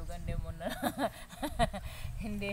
hindi mo na hindi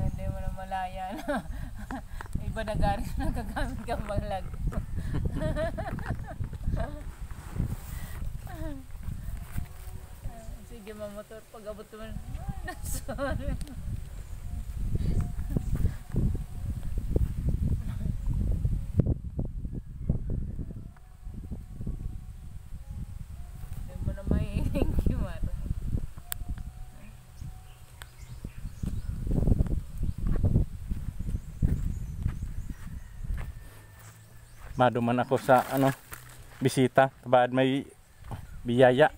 hindi mo na malaya na iba na gari nagagamit kang banglag. Sige mamotor pag abot mo sorry. Maduman ako sa bisita, tabad may biyaya.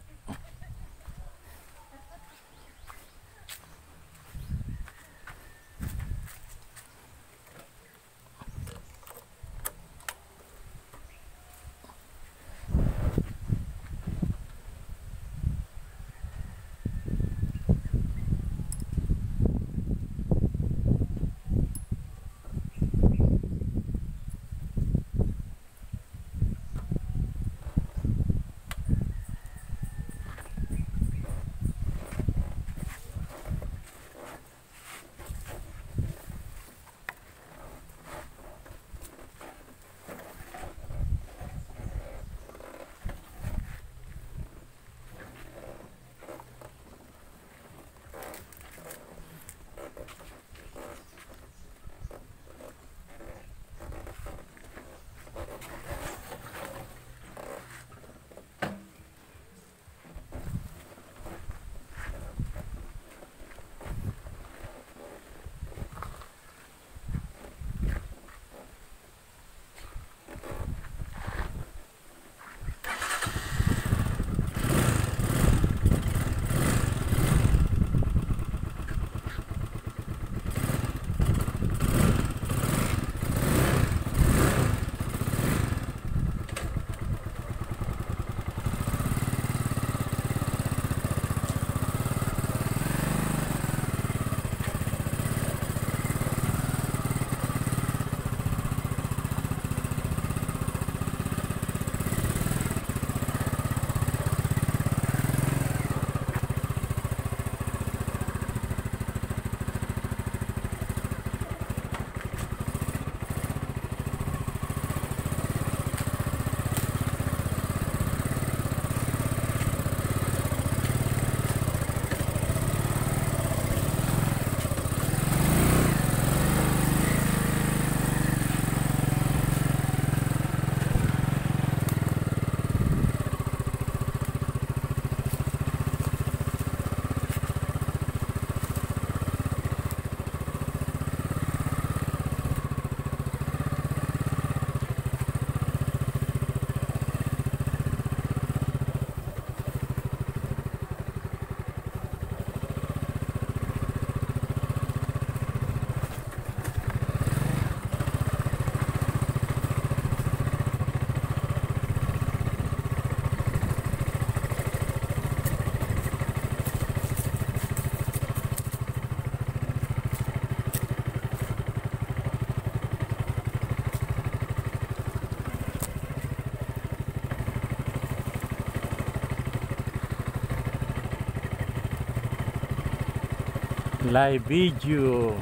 Live video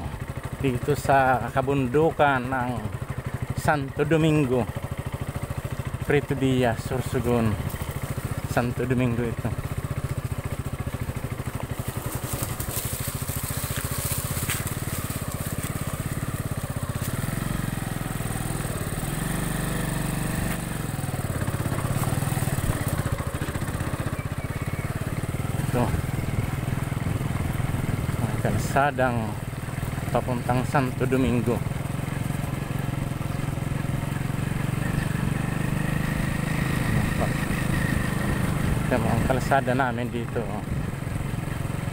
dito sa kabundukan ng Santo Domingo, Prieto Diaz, Sorsogon, Santo Domingo ito. Ito kalsadang papuntang Santo Domingo. Ito ang kalsada namin dito,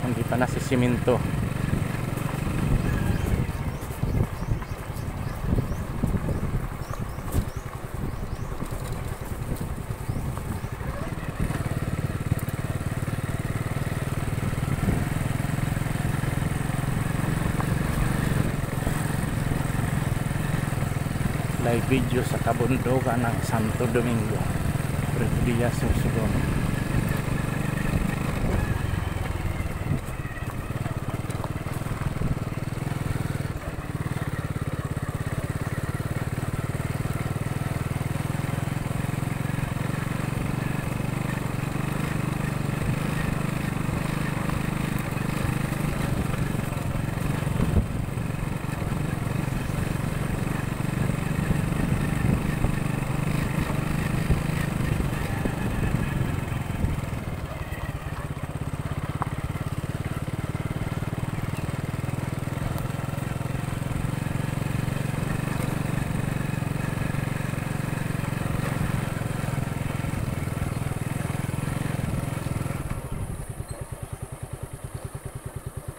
hindi pa nasisiminto. Live video sa kabundukan ng Santo Domingo, Puerto Diaz, Sorsogon.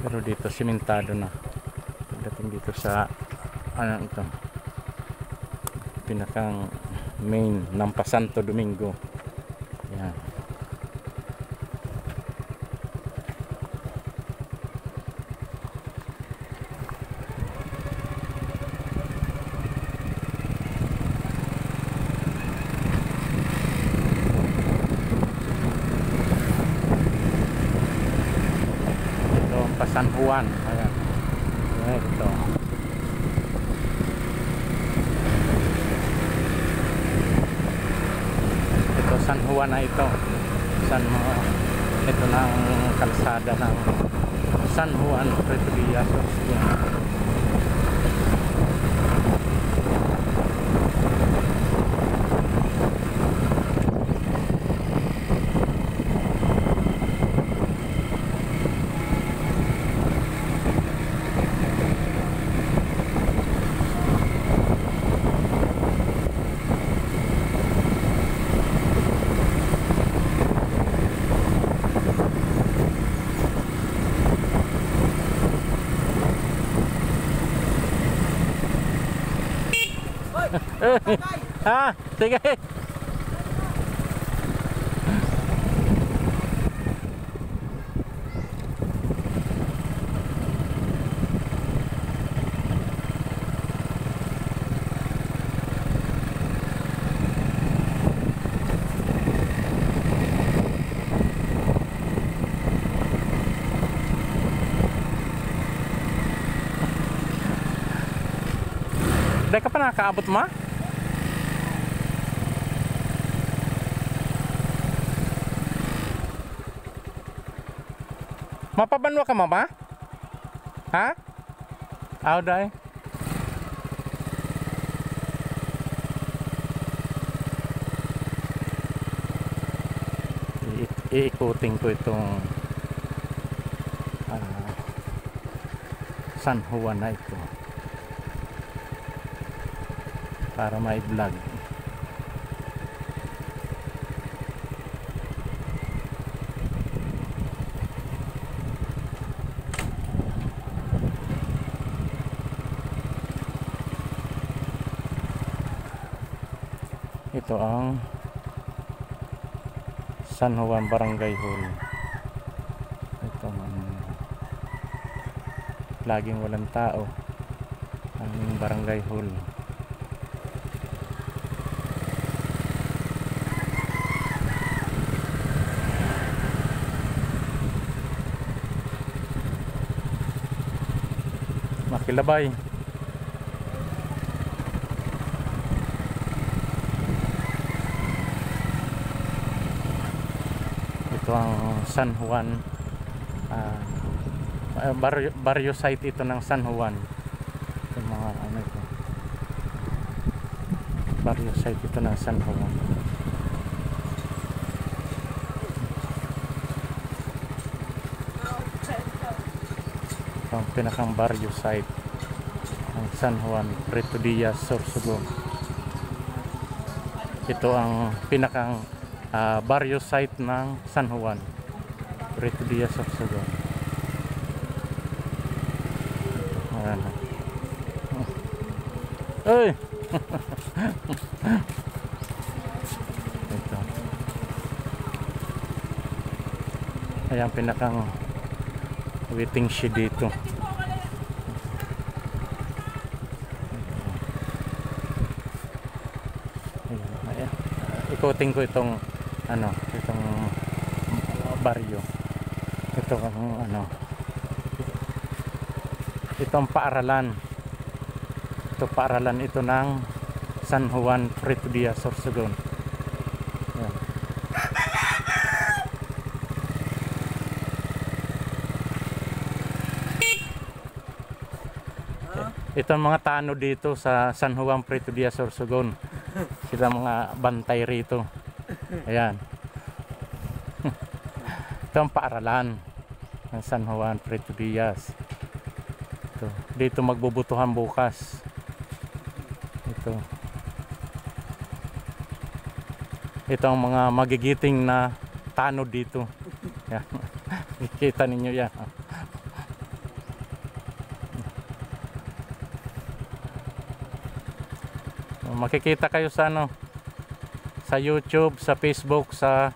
Pero dito simentado na. Pagdating dito sa ano ito, pinakang main ng Santo Domingo. Yan. San Juan. Ayan. Ayan, ito. Ito San Juan na ito. Ito na ang kalsada ng San Juan, Puerto Diaz. Ha, sige. Dahil ka pa nakakaabot ma? Mapabanwa ka mama? Ha? Aw dai. Iikutin ko itong San Juan na ito para may vlog. Ito ang San Juan Barangay Hall. Ito laging walang tao ang Barangay Hall. Makilabay. Ito ang San Juan, barrio site ito ng San Juan. Ito mga ano ito, barrio site ito ng San Juan. Ito ang pinakang barrio site ng San Juan, Puerto Diaz, Sorsogon. Ito ang pinakang barrio site ng San Juan, Puerto Diaz, Sorsogon. Ayan. Ay! Ito. Ayan, pinakang waiting shed dito. Ayan. Ikutin ko itong ano, itong baryo. Ito ang ano, ito ang paaralan. Ito paaralan ito ng San Juan Prieto Diaz, Sorsogon. Yan. Ito ang mga tanod dito sa San Juan Prieto Diaz, Sorsogon. Sila mga bantay rito. Ayan. Ito ang paaralan ng San Juan Prieto Diaz. Ito. Dito magbubutuhan bukas. Ito. Ito ang mga magigiting na tanod dito. Ayan. Kikita ninyo yan. Makikita kayo sa ano, sa YouTube, sa Facebook, sa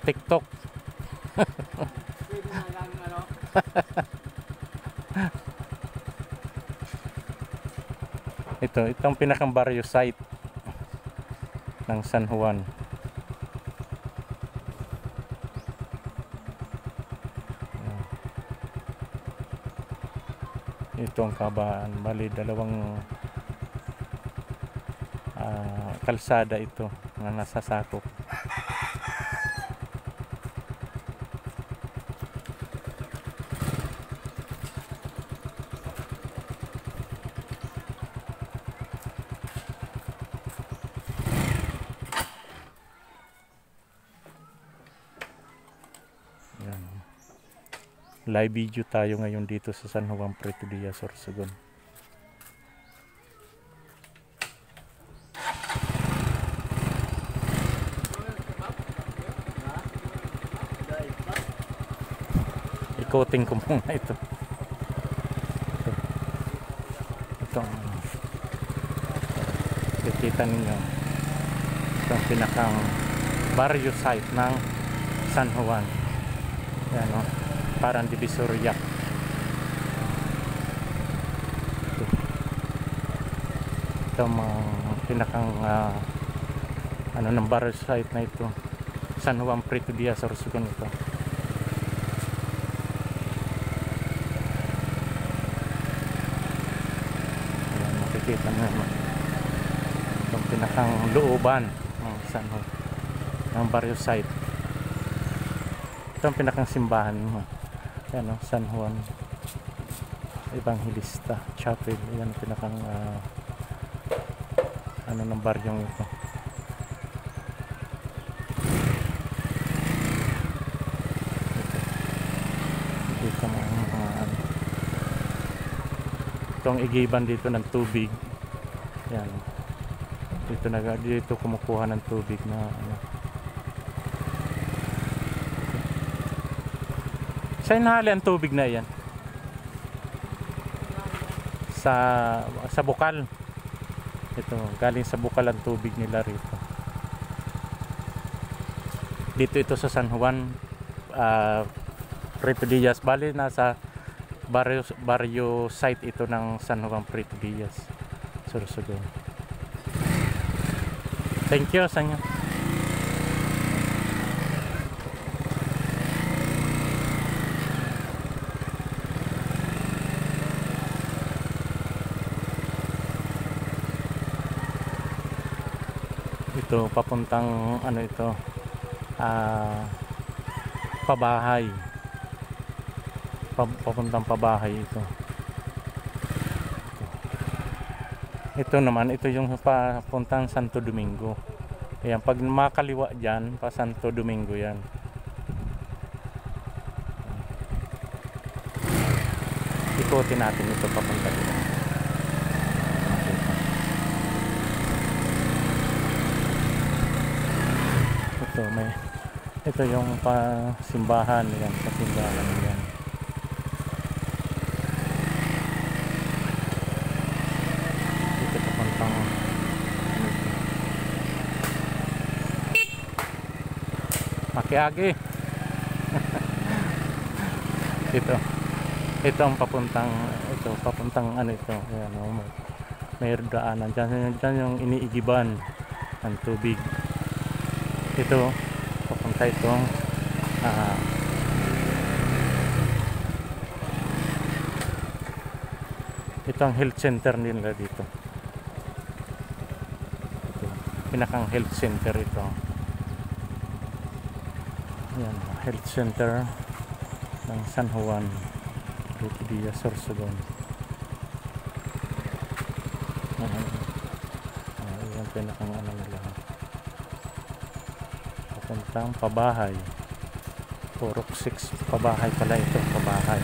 TikTok. Itong pinakang barrio site ng San Juan. Ito ang kabaan, bali dalawang kalsada ito na nasasakop. Yan. Live video tayo ngayon dito sa San Juan Prieto Diaz, Sorsogon. Ikoting ko muna ito. Itong kikita ninyo, itong pinakang barrio site ng San Juan. Yan, o, parang Divisoria. Itong pinakang ano ng barrio site na ito, San Juan Prieto Diaz, Sorsogon ito. Makikita nyo itong pinakang looban ng San Juan, ng barrio site. Ito ang pinakang simbahan. Yan, o, San Juan Evangelista Chapel. Yan ang pinakang ano ng baryong ito. Dito ano, itong igiban dito ng tubig. Yan. Dito kumukuha ng tubig na ano. Saan nahali ang tubig na yan? Sa bukal. Ito, galing sa bukal ang tubig nila rito. Dito ito sa San Juan Prieto Diaz. Bali nasa barrio site ito ng San Juan Prieto Diaz, Sorsogon. Thank you sa inyo. Ito papuntang ano ito, pabahay. Papuntang pabahay ito. Ito naman, ito yung papuntang Santo Domingo. Ayan, pag makaliwa dyan, pa Santo Domingo yan. Ikutin natin ito papunta dito. Ito yung simbahan yan, simbahan yan. Ito papuntang Makiagi. ito ang papuntang ano ito. Ayan, may daanan dyan yung iniigiban ng tubig. ito papunta itong ito ang health center nila dito. Ito, pinakang health center ito. Yan, health center ng San Juan Rutibia, Sorsogon. Yan pinakang ano nila. Papuntang pabahay. Purok 6 pabahay pala ito, pabahay.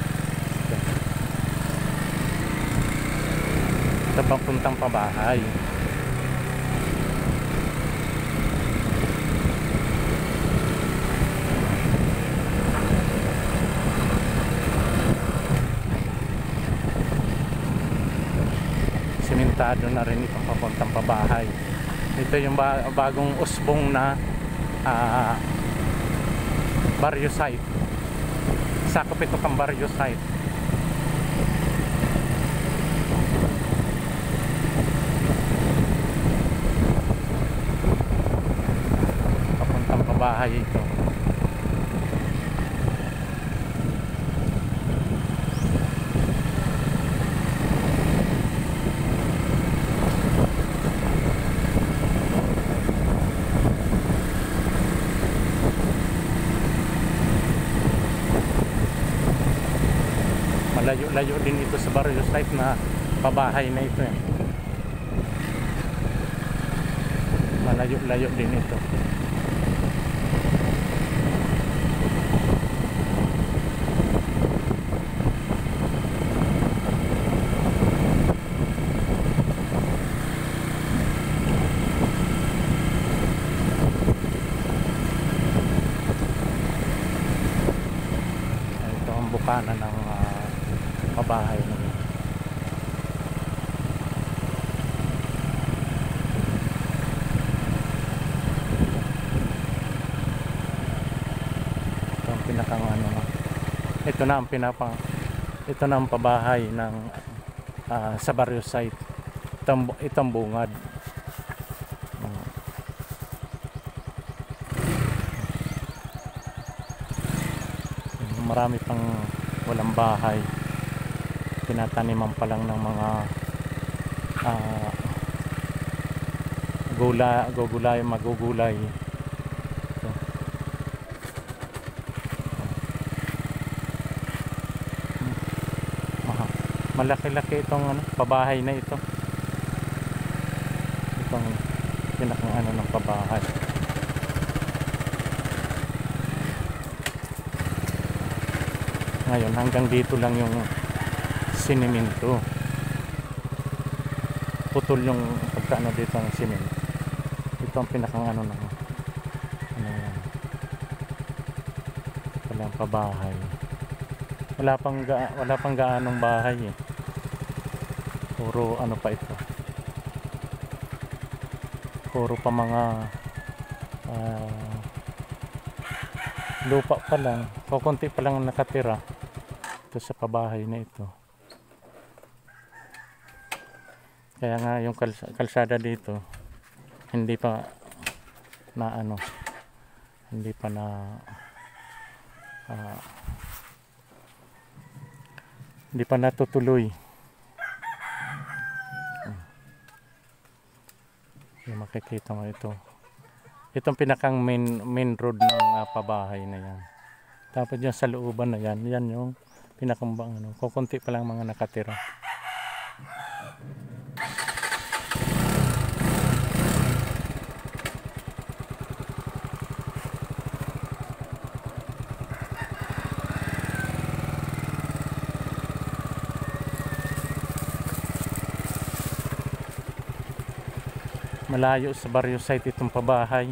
Ito papuntang pabahay. Simentado na rin itong papuntang pabahay. Ito yung bagong usbong na barrio site. Sakop ito kang barrio site. Papuntang pabahay ito. Layo din ito sa barrio site na pabahay na ito. Malayo din ito. Ito ang bukana ng pabahay naman. Ito ang pinakang ano, ito na ang pabahay ng sa barrio site. Itong bungad. Marami pang walang bahay. Tinataniman pa lang ng mga magugulay. Ito. Malaki-laki itong pabahay na ito. Itong pinakang ng pabahay. Ngayon hanggang dito lang yung siniminto. Putol yung pagkaano dito ng simento. Ito ang pinakang yan. Walang pabahay. Wala pang gaanong bahay eh. Puro pa ito. Puro pa mga lupa pa lang. Kukunti pa lang nakatira ito sa pabahay na ito. Kaya nga yung kalsada dito hindi pa natutuloy. Yung makikita mo ito. Itong pinakang main road ng pabahay na yan. Tapos dyan sa looban na yan yung pinakang kukunti pa lang mga nakatira. Malayo sa barrio site itong pabahay.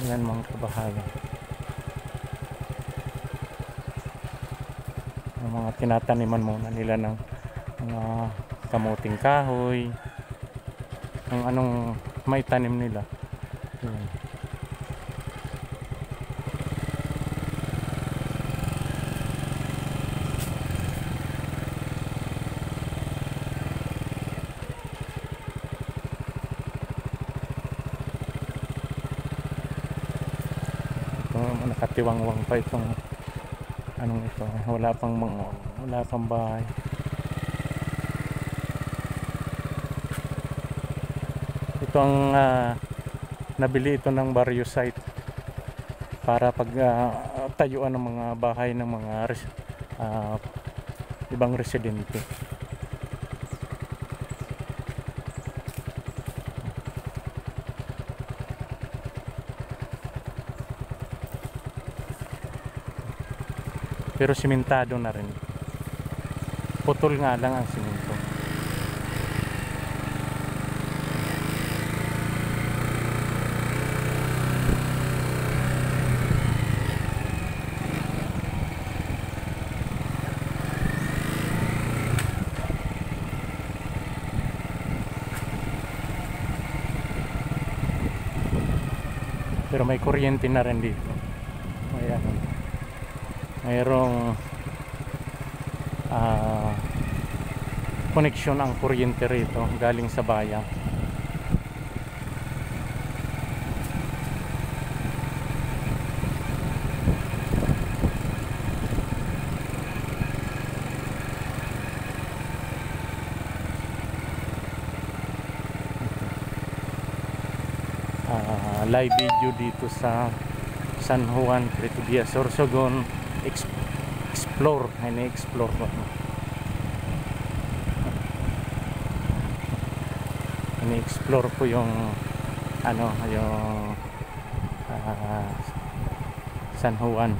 Yan mga kabahayan. Ang mga tinataniman muna nila ng mga kamuting kahoy. Ang anong may tanim nila. Yan. katiwangwang pa itong anong ito, wala pang bahay. Ito ang nabili ito ng barrio site para pag tayuan ng mga bahay ng mga ibang residente. Pero simentado na rin. Putol nga lang ang simento. Pero may kuryente na rin dito. Ayan. Mayroong connection ang kuryente rito galing sa bayan. Live video dito sa San Juan, Puerto Diaz, Sorsogon. Explore, ini-explore ko. Ini-explore ko yung yung San Juan.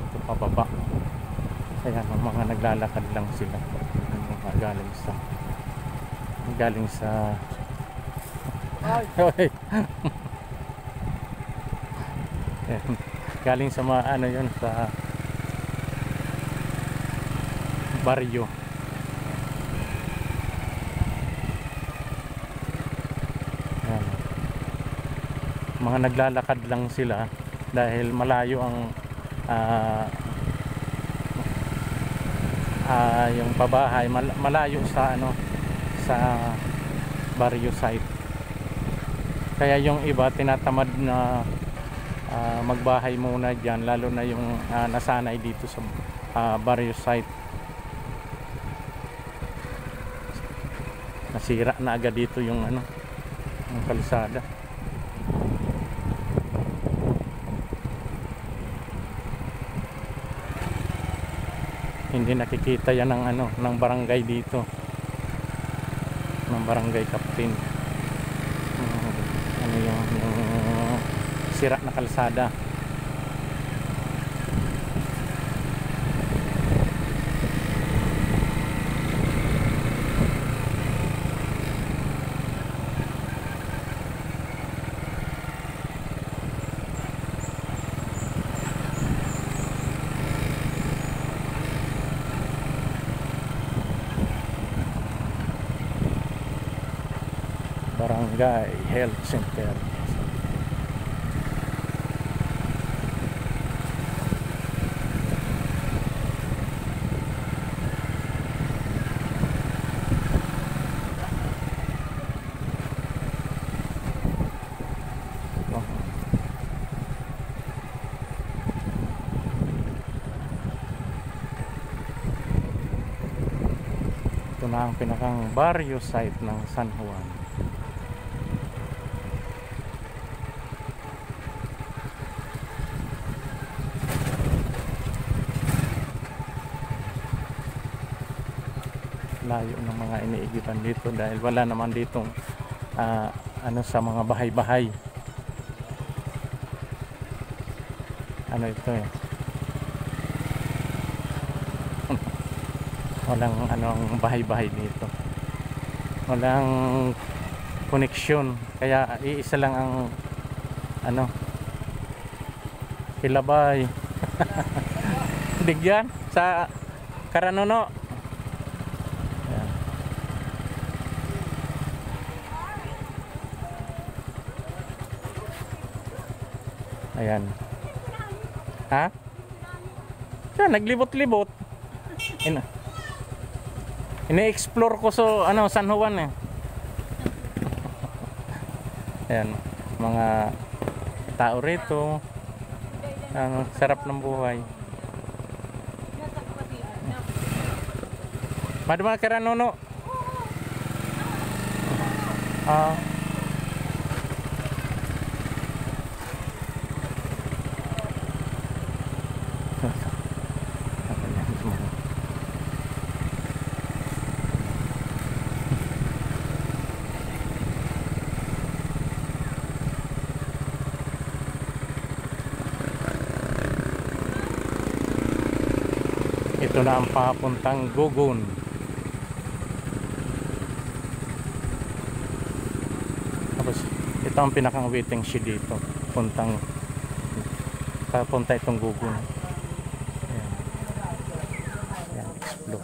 Ito pababa. Ayan, mga naglalakad lang sila. Galing sa galing sa mga yun, sa baryo. Ayan. Mga naglalakad lang sila dahil malayo ang yung pabahay, malayo sa sa baryo site. Kaya yung iba tinatamad na magbahay muna dyan, lalo na yung nasanay dito sa barrio site. Nasira na agad dito yung yung kalsada. Hindi nakikita yan ng barangay dito, ng barangay captain. Yung sira na kalsada. Barangay Health Center. Ito na ang pinakang barrio site ng San Juan. Layo ng mga iniigitan dito dahil wala naman ditong sa mga bahay-bahay. Ito walang ang bahay-bahay dito, walang connection, kaya iisa lang ang Kilabay. Digyan sa Karanono. Ayan. Ha? Siya, naglibot-libot. Ini-explore ko San Juan eh. Ayan, mga tao rito. Ang sarap ng buhay. Madama kira nono. Ah. Ito na ang papuntang Gugun. Tapos ito ang pinakang waiting shed dito. Papunta itong Gugun. Ayan. Ayan. Look.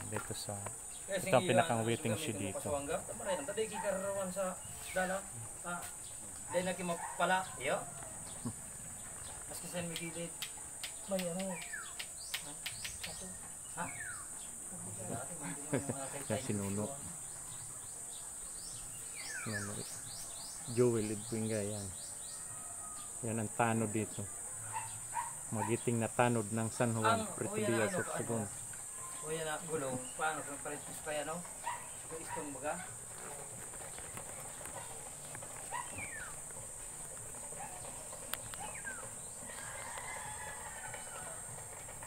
Dito sa ito ang pinakang waiting shed dito. Tadi kikarawan sa dala. Dahil na kimapala. Iyo. Mas kasi migilid. Ha? Yan si Nuno. Nuno. Joel Edwinga yan. Yan ang tanod dito. Magiting na tanod ng San Juan, Pretoria, Sorsogon. O yan na gulong. Paano kung paritis pa yan o? Istong baga?